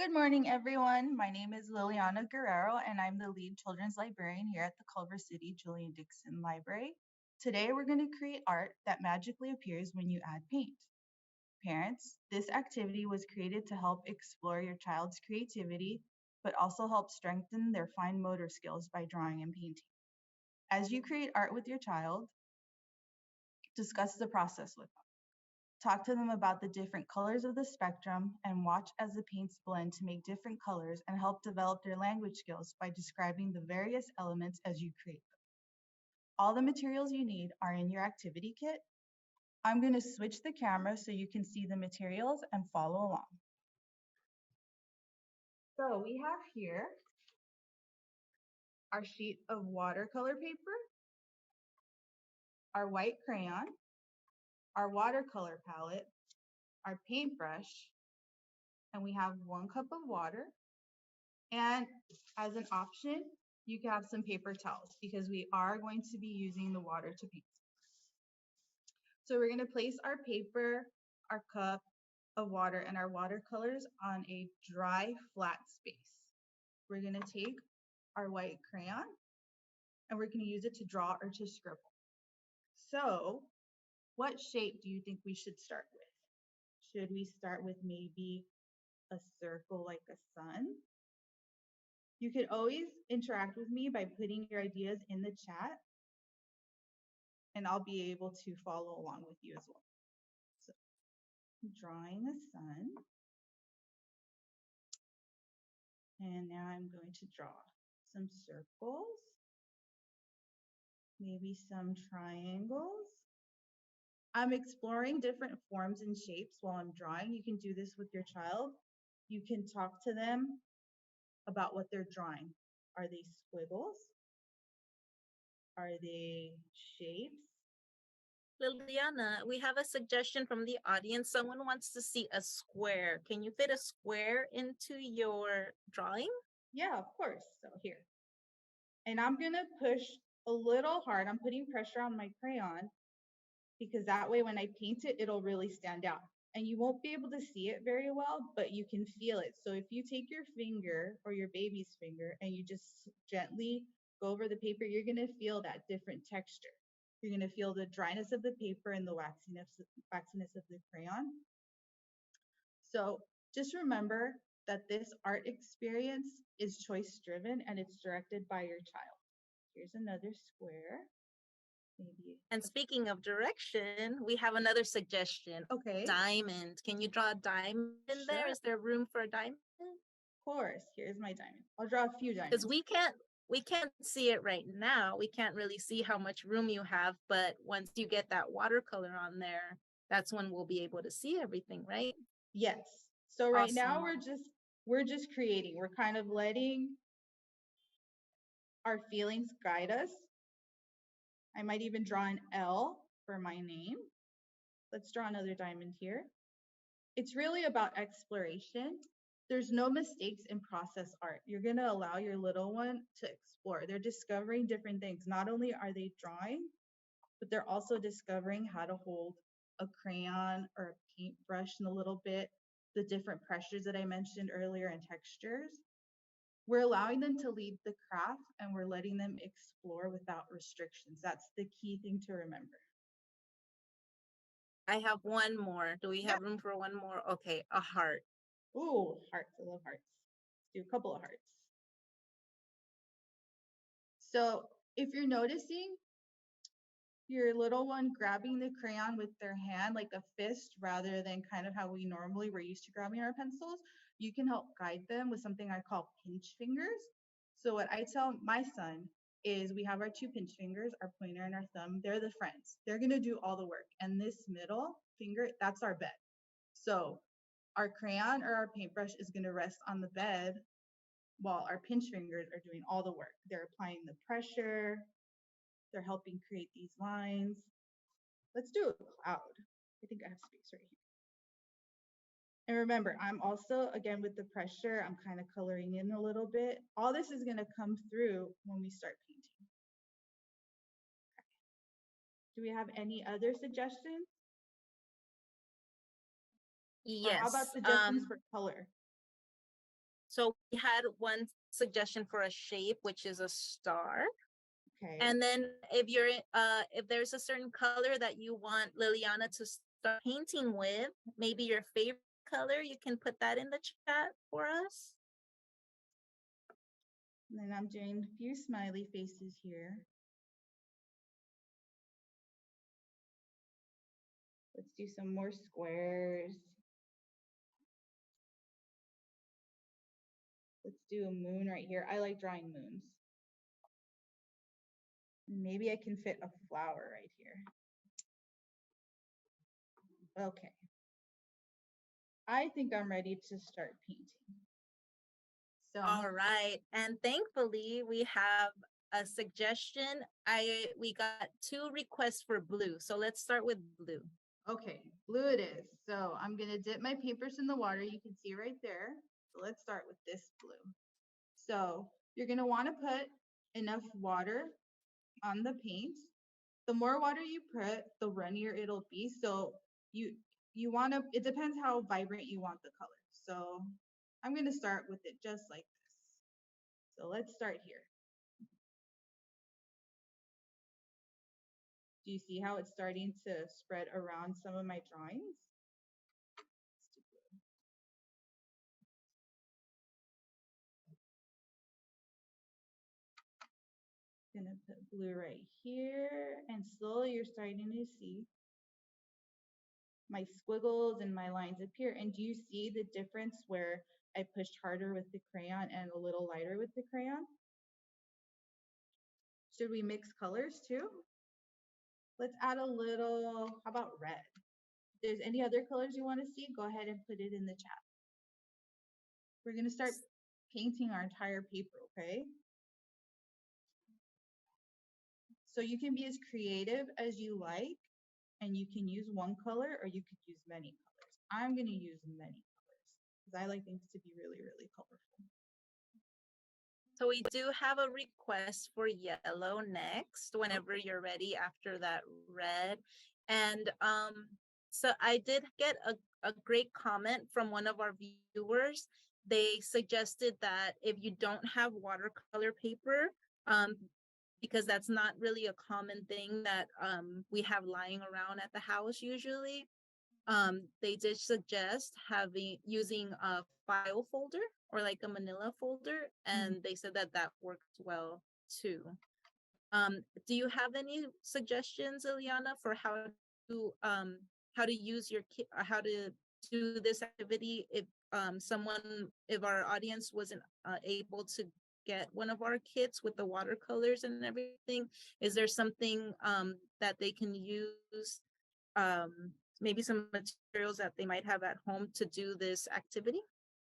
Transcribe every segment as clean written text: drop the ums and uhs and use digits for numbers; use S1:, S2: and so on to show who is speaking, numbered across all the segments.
S1: Good morning, everyone. My name is Liliana Guerrero, and I'm the lead children's librarian here at the Culver City Julian Dixon Library. Today, we're going to create art that magically appears when you add paint. Parents, this activity was created to help explore your child's creativity, but also help strengthen their fine motor skills by drawing and painting. As you create art with your child, discuss the process with them. Talk to them about the different colors of the spectrum and watch as the paints blend to make different colors and help develop their language skills by describing the various elements as you create them. All the materials you need are in your activity kit. I'm going to switch the camera so you can see the materials and follow along. So we have here our sheet of watercolor paper, our white crayon, our watercolor palette, our paintbrush, and we have 1 cup of water. And as an option, you can have some paper towels because we are going to be using the water to paint. So we're going to place our paper, our cup of water, and our watercolors on a dry, flat space. We're going to take our white crayon and we're going to use it to draw or to scribble. So what shape do you think we should start with? Should we start with maybe a circle like a sun? You could always interact with me by putting your ideas in the chat, and I'll be able to follow along with you as well. So I'm drawing the sun, and now I'm going to draw some circles, maybe some triangles. I'm exploring different forms and shapes while I'm drawing. You can do this with your child. You can talk to them about what they're drawing. Are they squiggles? Are they shapes?
S2: Liliana, we have a suggestion from the audience. Someone wants to see a square. Can you fit a square into your drawing?
S1: Yeah, of course. So here. And I'm gonna push a little hard. I'm putting pressure on my crayon because that way when I paint it, it'll really stand out. And you won't be able to see it very well, but you can feel it. So if you take your finger or your baby's finger and you just gently go over the paper, you're gonna feel that different texture. You're gonna feel the dryness of the paper and the waxiness of the crayon. So just remember that this art experience is choice driven and it's directed by your child. Here's another square. Maybe.
S2: And speaking of direction, we have another suggestion.
S1: Okay.
S2: Diamond. Can you draw a diamond in there? Is there room for a diamond?
S1: Of course. Here's my diamond. I'll draw a few diamonds.
S2: Because we can't see it right now. We can't really see how much room you have, but once you get that watercolor on there, that's when we'll be able to see everything, right?
S1: Yes. So right now we're just creating. We're kind of letting our feelings guide us. I might even draw an L for my name. Let's draw another diamond here. It's really about exploration. There's no mistakes in process art. You're going to allow your little one to explore. They're discovering different things. Not only are they drawing, but they're also discovering how to hold a crayon or a paintbrush in a little bit, the different pressures that I mentioned earlier and textures. We're allowing them to lead the craft and we're letting them explore without restrictions. That's the key thing to remember.
S2: I have one more. Do we have room for one more? Okay, a heart.
S1: Ooh, hearts. I love hearts. Let's do a couple of hearts. So if you're noticing your little one grabbing the crayon with their hand like a fist rather than kind of how we normally were used to grabbing our pencils, you can help guide them with something I call pinch fingers. So what I tell my son is we have our 2 pinch fingers, our pointer and our thumb. They're the friends. They're going to do all the work. And this middle finger, that's our bed. So our crayon or our paintbrush is going to rest on the bed while our pinch fingers are doing all the work. They're applying the pressure. They're helping create these lines. Let's do a cloud. I think I have space right here. And remember, I'm also, again, with the pressure, I'm kind of coloring in a little bit. All this is going to come through when we start painting. Okay. Do we have any other suggestions?
S2: Yes.
S1: Or how about suggestions for color?
S2: So we had one suggestion for a shape, which is a star.
S1: Okay.
S2: And then if there's a certain color that you want Liliana to start painting with, maybe your favorite color, you can put that in the chat for us.
S1: And then I'm doing a few smiley faces here. Let's do some more squares. Let's do a moon right here. I like drawing moons. Maybe I can fit a flower right here. Okay. I think I'm ready to start painting. So
S2: all right. And thankfully we have a suggestion. We got 2 requests for blue. So let's start with blue.
S1: okay, blue it is. So I'm gonna dip my papers in the water. You can see right there. So let's start with this blue. So you're gonna wanna put enough water on the paint. The more water you put, the runnier it'll be. So you wanna, it depends how vibrant you want the color. So I'm gonna start with it just like this. So let's start here. Do you see how it's starting to spread around some of my drawings? Gonna put blue right here, and slowly you're starting to see my squiggles and my lines appear. And do you see the difference where I pushed harder with the crayon and a little lighter with the crayon? Should we mix colors too? Let's add a little, how about red? If there's any other colors you want to see, go ahead and put it in the chat. We're gonna start painting our entire paper, okay? So you can be as creative as you like, and you can use one color or you could use many colors. I'm gonna use many colors because I like things to be really, really colorful.
S2: So we do have a request for yellow next, whenever you're ready after that red. And so I did get a great comment from one of our viewers. They suggested that if you don't have watercolor paper, because that's not really a common thing that we have lying around at the house usually, they did suggest using a file folder or like a manila folder, and they said that that works well too. Do you have any suggestions, Ileana, for how to use your kit, or how to do this activity if if our audience wasn't able to get one of our kits with the watercolors and everything? Is there something that they can use, maybe some materials that they might have at home to do this activity?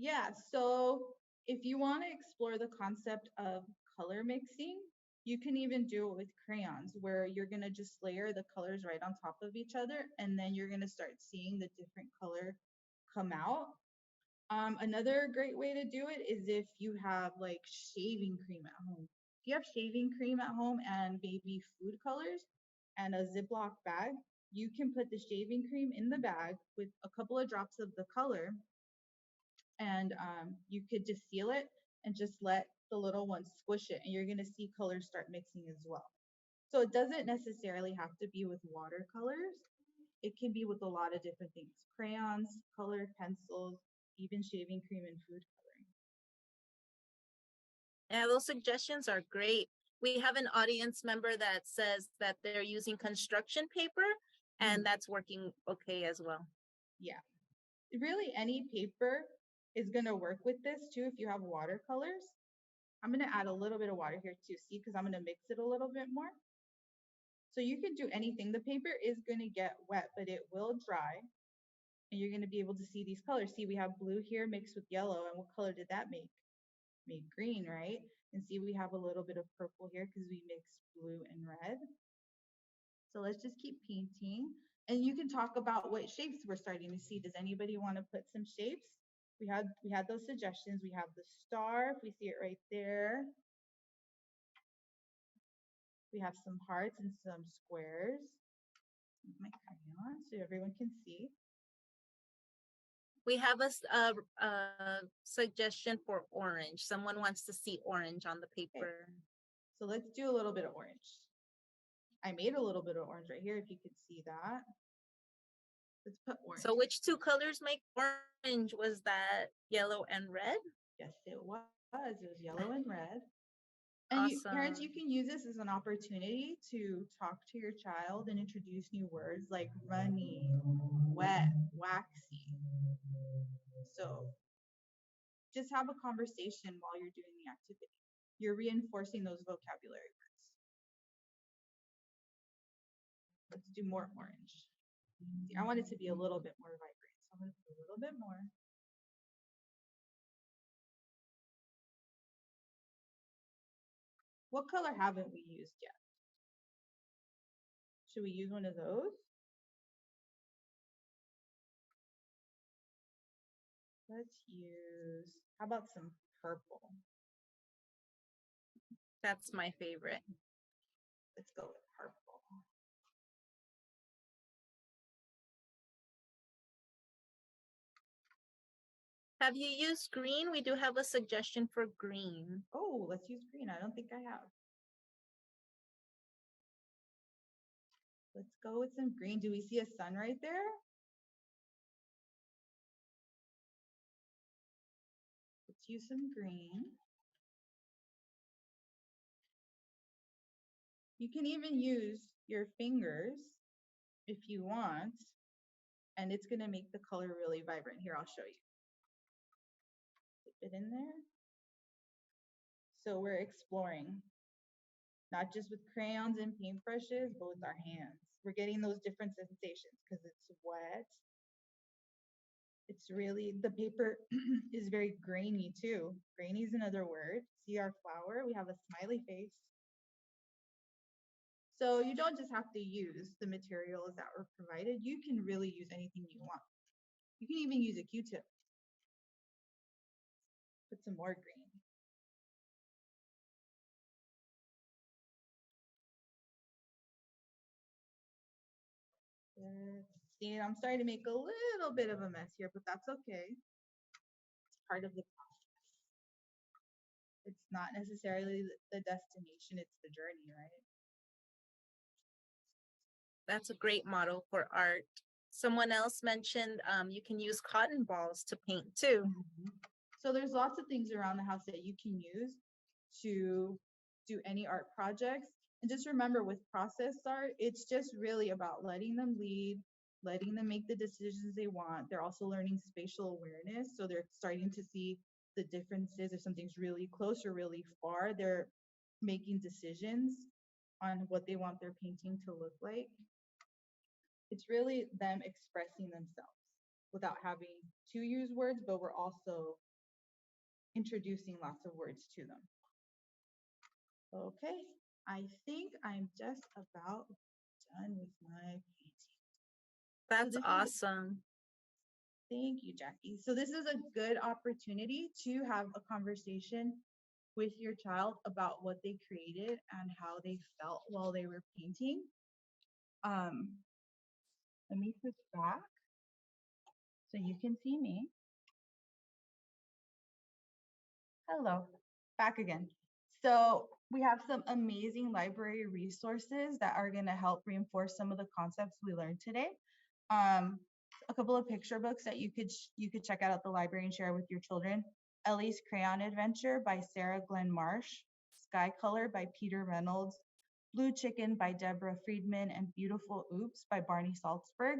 S1: Yeah, so if you want to explore the concept of color mixing, you can even do it with crayons where you're going to just layer the colors right on top of each other, and then you're going to start seeing the different color come out. Another great way to do it is if you have like shaving cream at home. If you have shaving cream at home and baby food colors and a Ziploc bag, you can put the shaving cream in the bag with a couple of drops of the color, and you could just seal it and just let the little one squish it, and you're going to see colors start mixing as well. So it doesn't necessarily have to be with watercolors. It can be with a lot of different things: crayons, colored pencils, even shaving cream and food coloring.
S2: Yeah, those suggestions are great. We have an audience member that says that they're using construction paper, and that's working okay as well.
S1: Yeah, really any paper is going to work with this too if you have watercolors. I'm going to add a little bit of water here too, see, because I'm going to mix it a little bit more. So you can do anything. The paper is going to get wet, but it will dry, and you're going to be able to see these colors. See, we have blue here mixed with yellow, and what color did that make? Made green, right? And see, we have a little bit of purple here because we mixed blue and red. So let's just keep painting. And you can talk about what shapes we're starting to see. Does anybody want to put some shapes? We had those suggestions. We have the star, if we see it right there. We have some hearts and some squares. My crayon so everyone can see.
S2: We have a suggestion for orange. Someone wants to see orange on the paper.
S1: So let's do a little bit of orange. I made a little bit of orange right here, if you could see that. Let's put orange.
S2: So which two colors make orange? Was that yellow and red?
S1: Yes, it was. It was yellow and red. And parents, you can use this as an opportunity to talk to your child and introduce new words like runny, wet, waxy. So just have a conversation while you're doing the activity. You're reinforcing those vocabulary words. Let's do more orange. See, I want it to be a little bit more vibrant, so I'm going to put a little bit more. What color haven't we used yet? Should we use one of those? Let's use, how about some purple?
S2: That's my favorite.
S1: Let's go with purple.
S2: Have you used green? We do have a suggestion for green.
S1: Oh, let's use green. I don't think I have. Let's go with some green. Do we see a sun right there? Let's use some green. You can even use your fingers if you want, and it's going to make the color really vibrant. Here, I'll show you. Put it in there. So we're exploring, not just with crayons and paintbrushes, but with our hands. We're getting those different sensations because it's wet. It's really, the paper is very grainy too. Grainy is another word. See our flower? We have a smiley face. So you don't just have to use the materials that were provided. You can really use anything you want. You can even use a Q-tip. Put some more green. Let's see, I'm starting to make a little bit of a mess here, but that's okay. It's part of the process. It's not necessarily the destination, it's the journey, right?
S2: That's a great model for art. Someone else mentioned you can use cotton balls to paint too.
S1: So there's lots of things around the house that you can use to do any art projects. And just remember, with process art, it's just really about letting them lead, letting them make the decisions they want. They're also learning spatial awareness. So they're starting to see the differences. If something's really close or really far, they're making decisions on what they want their painting to look like. It's really them expressing themselves without having to use words, but we're also introducing lots of words to them. Okay, I think I'm just about done with my painting.
S2: That's awesome.
S1: Thank you, Jackie. So this is a good opportunity to have a conversation with your child about what they created and how they felt while they were painting. Let me switch back so you can see me. Hello, back again. So we have some amazing library resources that are going to help reinforce some of the concepts we learned today. A couple of picture books that you could check out at the library and share with your children. Ellie's Crayon Adventure by Glen Marsh, Sky Color by Peter Reynolds, Blue Chicken by Deborah Freedman, and Beautiful Oops by Barney Saltzburg.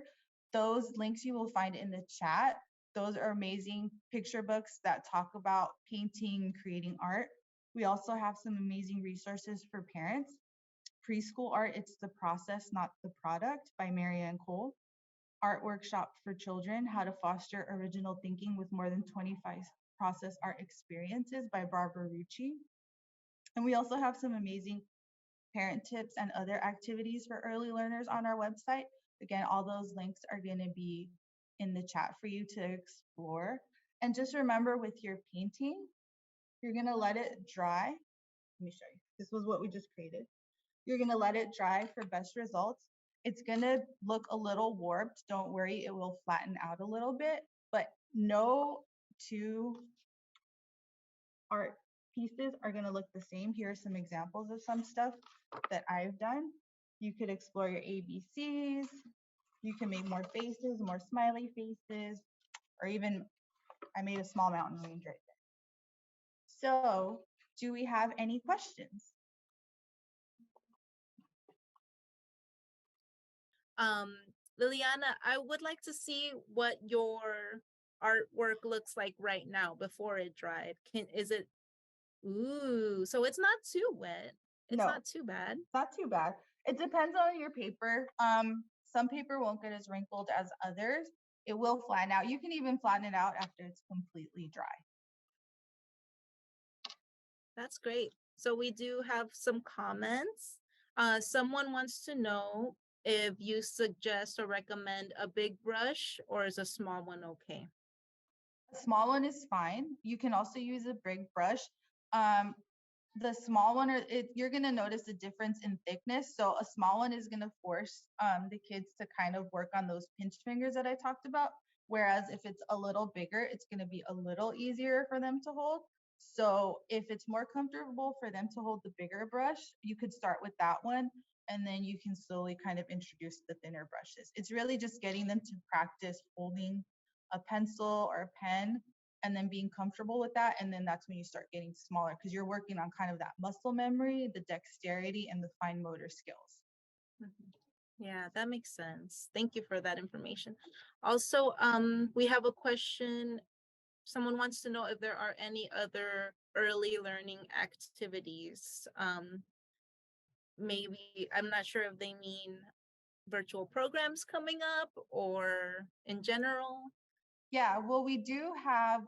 S1: Those links you will find in the chat. Those are amazing picture books that talk about painting and creating art. We also have some amazing resources for parents. Preschool Art, It's the Process, Not the Product by Marianne Kohl. Art Workshop for Children, How to Foster Original Thinking with More Than 25 Process Art Experiences by Barbara Rucci. And we also have some amazing parent tips and other activities for early learners on our website. Again, all those links are going to be in the chat for you to explore. And just remember, with your painting, you're going to let it dry. Let me show you. This was what we just created. You're going to let it dry for best results. It's going to look a little warped. Don't worry, it will flatten out a little bit. But no two art pieces are going to look the same. Here are some examples of some stuff that I've done. You could explore your ABCs. You can make more faces, more smiley faces, or even I made a small mountain range right there. So, do we have any questions?
S2: Liliana, I would like to see what your artwork looks like right now before it dried. Is it, ooh, so it's not too wet. It's
S1: No,
S2: not too bad.
S1: it's not too bad. It depends on your paper. Some paper won't get as wrinkled as others. It will flatten out. You can even flatten it out after it's completely dry.
S2: That's great. So we do have some comments. Someone wants to know if you suggest or recommend a big brush or is a small one okay?
S1: A small one is fine. You can also use a big brush. The small one, you're going to notice a difference in thickness. So a small one is going to force the kids to kind of work on those pinch fingers that I talked about. Whereas if it's a little bigger, it's going to be a little easier for them to hold. So if it's more comfortable for them to hold the bigger brush, you could start with that one. And then you can slowly kind of introduce the thinner brushes. It's really just getting them to practice holding a pencil or a pen and then being comfortable with that. And then that's when you start getting smaller because you're working on kind of that muscle memory, the dexterity, and the fine motor skills.
S2: Yeah, that makes sense. Thank you for that information. Also, we have a question. Someone wants to know if there are any other early learning activities. Maybe, I'm not sure if they mean virtual programs coming up or in general.
S1: Yeah, well, we do have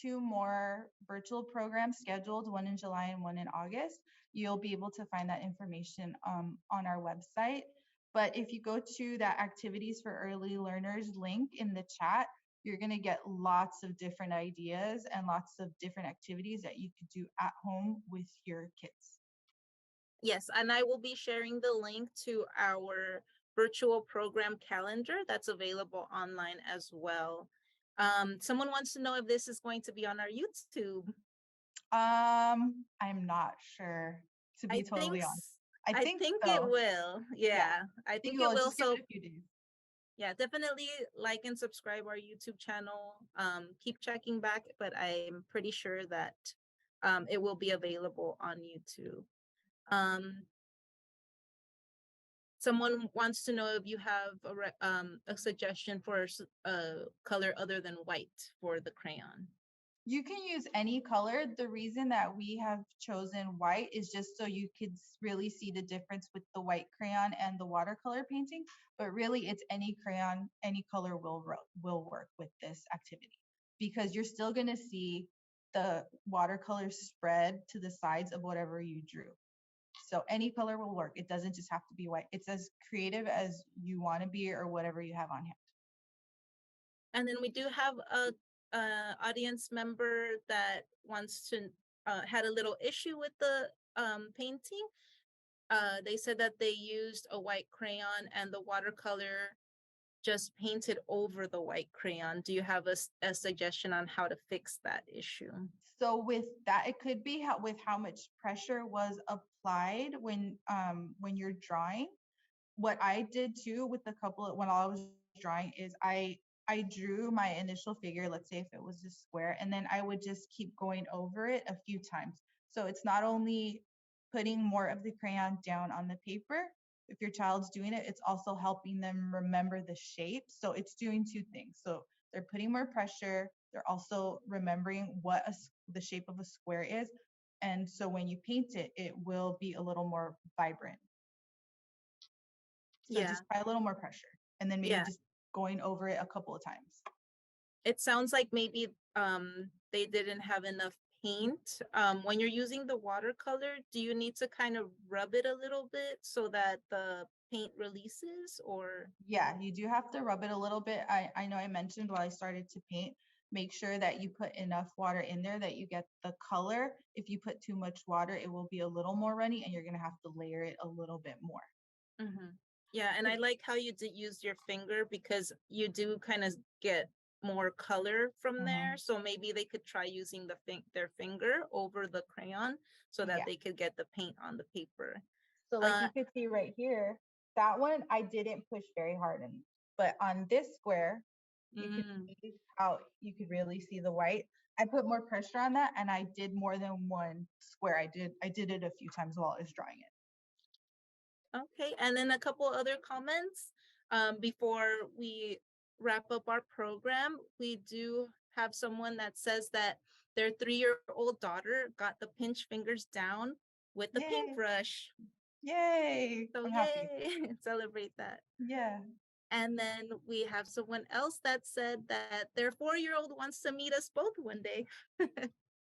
S1: 2 more virtual programs scheduled, one in July and one in August. You'll be able to find that information on our website. But if you go to that activities for early learners link in the chat, you're going to get lots of different ideas and lots of different activities that you could do at home with your kids.
S2: Yes, and I will be sharing the link to our virtual program calendar that's available online as well. Someone wants to know if this is going to be on our YouTube.
S1: I'm not sure, to be totally honest.
S2: I think
S1: so.
S2: it will. Yeah, I think it will.
S1: Just give
S2: So
S1: it a few days.
S2: yeah, definitely like and subscribe our YouTube channel. Keep checking back, but I'm pretty sure that it will be available on YouTube. Someone wants to know if you have a suggestion for a color other than white for the crayon.
S1: You can use any color. The reason that we have chosen white is just so you could really see the difference with the white crayon and the watercolor painting. But really, it's any crayon, any color will work with this activity because you're still going to see the watercolor spread to the sides of whatever you drew. So any color will work. It doesn't just have to be white. It's as creative as you want to be or whatever you have on hand.
S2: And then we do have a audience member that wants to had a little issue with the painting. They said that they used a white crayon and the watercolor just painted over the white crayon. Do you have a suggestion on how to fix that issue?
S1: So with that, it could be with how much pressure was applied when you're drawing. What I did too with the couple when I was drawing is I drew my initial figure, let's say if it was a square, and then I would just keep going over it a few times. So it's not only putting more of the crayon down on the paper, if your child's doing it, it's also helping them remember the shape. So it's doing 2 things. So they're putting more pressure, they're also remembering what the shape of a square is. And so when you paint it, it will be a little more vibrant. So just apply a little more pressure and then maybe just going over it a couple of times.
S2: It sounds like maybe they didn't have enough paint. When you're using the watercolor, do you need to kind of rub it a little bit so that the paint releases or?
S1: Yeah, you do have to rub it a little bit. I know I mentioned while I started to paint, make sure that you put enough water in there that you get the color. If you put too much water, it will be a little more runny and you're going to have to layer it a little bit more.
S2: Yeah, and I like how you did use your finger because you do kind of get more color from
S1: Mhm.
S2: there. So maybe they could try using their finger over the crayon so that
S1: Yeah.
S2: they could get the paint on the paper.
S1: So like you could see right here, that one I didn't push very hard in, but on this square, you could see how you could really see the white. I put more pressure on that and I did more than one square. I did it a few times while I was drawing it.
S2: Okay, and then a couple other comments before we wrap up our program. We do have someone that says that their 3-year-old daughter got the pinch fingers down with the
S1: Yay.
S2: paintbrush.
S1: Yay.
S2: So
S1: I'm happy.
S2: yay, celebrate that.
S1: Yeah.
S2: And then we have someone else that said that their 4-year-old wants to meet us both one day.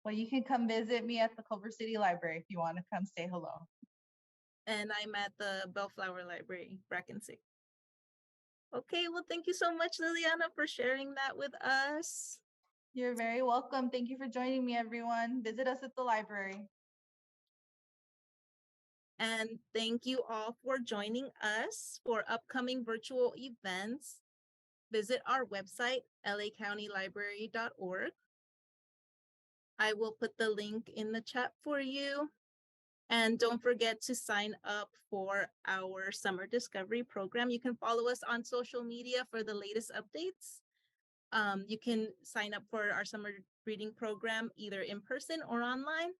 S1: Well, you can come visit me at the Culver City Library if you want to come say hello.
S2: And I'm at the Bellflower Library, Brackensee. Okay, well, thank you so much, Liliana, for sharing that with us.
S1: You're very welcome. Thank you for joining me, everyone. Visit us at the library.
S2: And thank you all for joining us for upcoming virtual events. Visit our website, lacountylibrary.org. I will put the link in the chat for you. And don't forget to sign up for our summer discovery program. You can follow us on social media for the latest updates. You can sign up for our summer reading program either in person or online.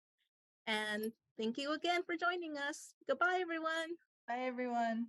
S2: And thank you again for joining us. Goodbye, everyone.
S1: Bye, everyone.